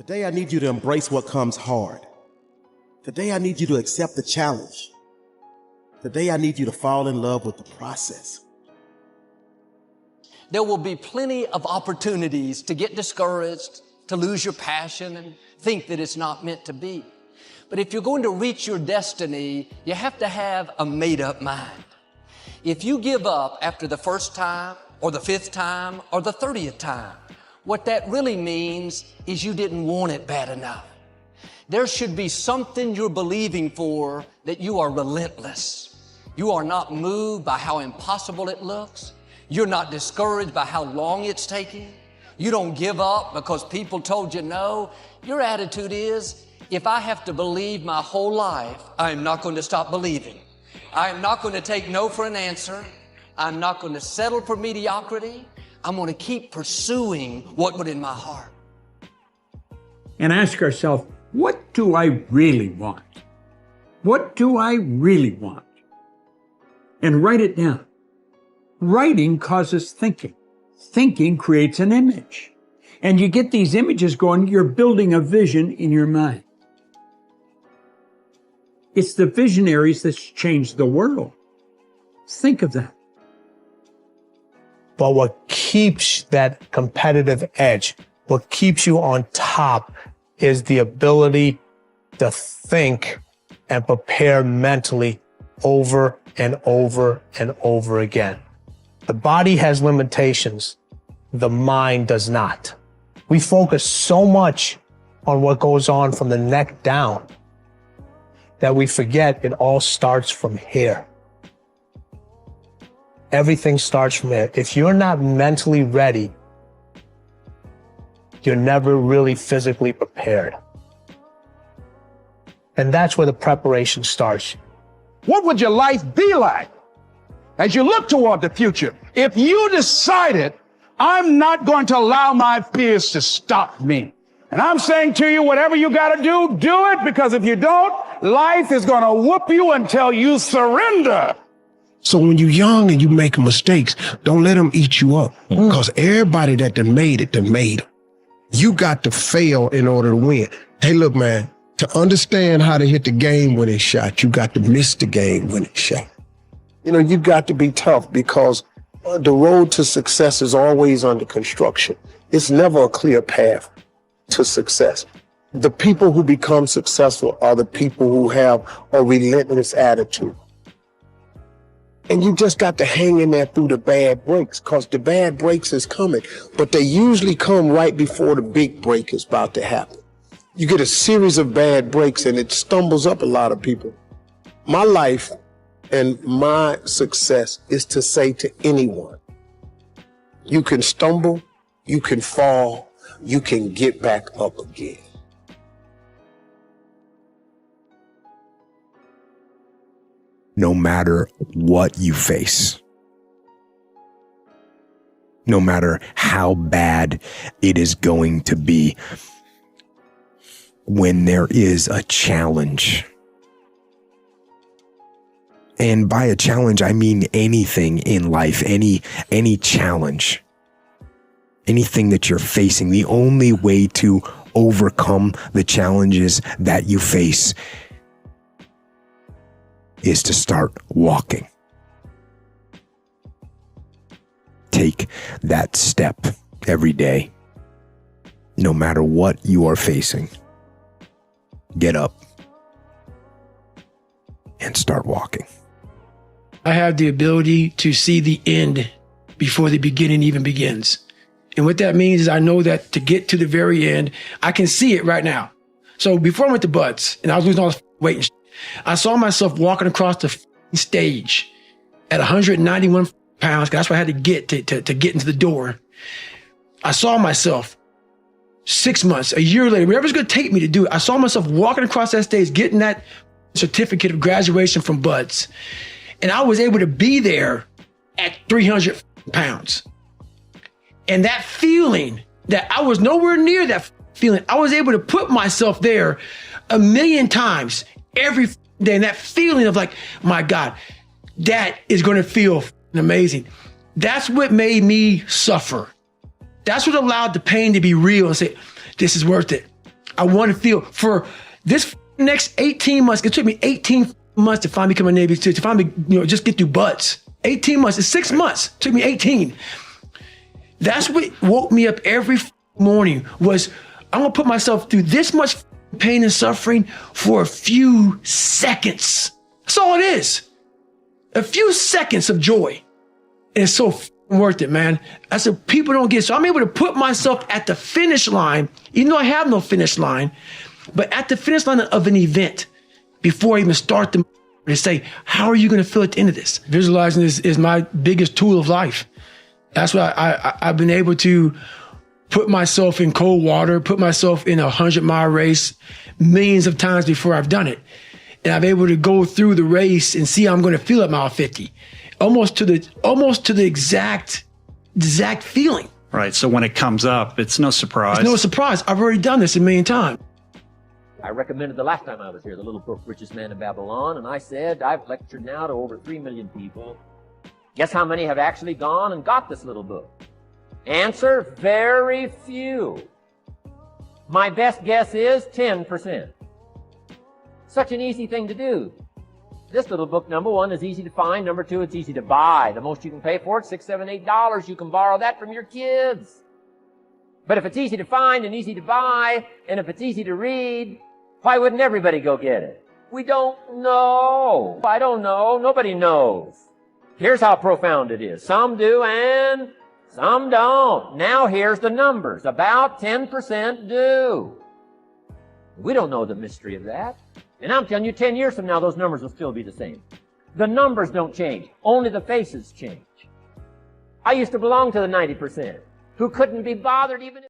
Today, I need you to embrace what comes hard. Today, I need you to accept the challenge. Today, I need you to fall in love with the process. There will be plenty of opportunities to get discouraged, to lose your passion and think that it's not meant to be. But if you're going to reach your destiny, you have to have a made-up mind. If you give up after the first time or the 5th time or the 30th time, what that really means is you didn't want it bad enough. There should be something you're believing for that you are relentless. You are not moved by how impossible it looks. You're not discouraged by how long it's taking. You don't give up because people told you no. Your attitude is, if I have to believe my whole life, I am not going to stop believing. I am not going to take no for an answer. I'm not going to settle for mediocrity. I'm going to keep pursuing what was in my heart. And ask ourselves, what do I really want? What do I really want? And write it down. Writing causes thinking. Thinking creates an image. And you get these images going, you're building a vision in your mind. It's the visionaries that's changed the world. Think of that. But what keeps that competitive edge, what keeps you on top, is the ability to think and prepare mentally over and over and over again. The body has limitations. The mind does not. We focus so much on what goes on from the neck down that we forget it all starts from here. Everything starts from here. If you're not mentally ready, you're never really physically prepared. And that's where the preparation starts. What would your life be like as you look toward the future if you decided, I'm not going to allow my fears to stop me? And I'm saying to you, whatever you got to do it, because if you don't, life is going to whoop you until you surrender. So when you're young and you make mistakes, don't let them eat you up. Because everybody that done made it, done made them. You got to fail in order to win. Hey, look, man, to understand how to hit the game-winning shot, you got to miss the game-winning shot. You know, you got to be tough because the road to success is always under construction. It's never a clear path to success. The people who become successful are the people who have a relentless attitude. And you just got to hang in there through the bad breaks, because the bad breaks is coming, but they usually come right before the big break is about to happen. You get a series of bad breaks and it stumbles up a lot of people. My life and my success is to say to anyone, you can stumble, you can fall, you can get back up again. No matter what you face, no matter how bad it is going to be, when there is a challenge, and by a challenge, I mean anything in life, any challenge, anything that you're facing, the only way to overcome the challenges that you face is to start walking. Take that step every day, no matter what you are facing. Get up and start walking. I have the ability to see the end before the beginning even begins. And what that means is I know that to get to the very end, I can see it right now. So before I went to Butts and I was losing all this weight and I saw myself walking across the stage at 191 pounds. That's what I had to get to get into the door. I saw myself 6 months, a year later, whatever it's going to take me to do it. I saw myself walking across that stage, getting that certificate of graduation from Butts. And I was able to be there at 300 pounds. And that feeling that I was nowhere near that feeling, I was able to put myself there 1,000,000 times every day. And that feeling of like, my God, that is going to feel amazing. That's what made me suffer. That's what allowed the pain to be real and say, this is worth it. I want to feel for this next 18 months. It took me 18 months to finally become a Navy SEAL, to finally, just get through butts. 18 months. It's 6 months. It took me 18. That's what woke me up every morning was I'm going to put myself through this much pain and suffering for a few seconds. That's all it is. A few seconds of joy. And it's so worth it, man. I said, people don't get it. So I'm able to put myself at the finish line, even though I have no finish line, but at the finish line of an event before I even start the to say, how are you going to feel at the end of this? Visualizing is my biggest tool of life. That's why I've been able to put myself in cold water, put myself in a 100-mile race millions of times before I've done it. And I'm able to go through the race and see how I'm going to feel at mile 50. Almost to the exact feeling. Right. So when it comes up, it's no surprise. It's no surprise. I've already done this a million times. I recommended the last time I was here, the little book, Richest Man in Babylon, and I said, I've lectured now to over 3 million people. Guess how many have actually gone and got this little book? Answer, very few. My best guess is 10%. Such an easy thing to do. This little book, number one, is easy to find. Number two, it's easy to buy. The most you can pay for it, $6, $7, $8. You can borrow that from your kids. But if it's easy to find and easy to buy, and if it's easy to read, why wouldn't everybody go get it? We don't know. I don't know. Nobody knows. Here's how profound it is. Some do and some don't. Now here's the numbers. About 10% do. We don't know the mystery of that. And I'm telling you, 10 years from now, those numbers will still be the same. The numbers don't change. Only the faces change. I used to belong to the 90% who couldn't be bothered even if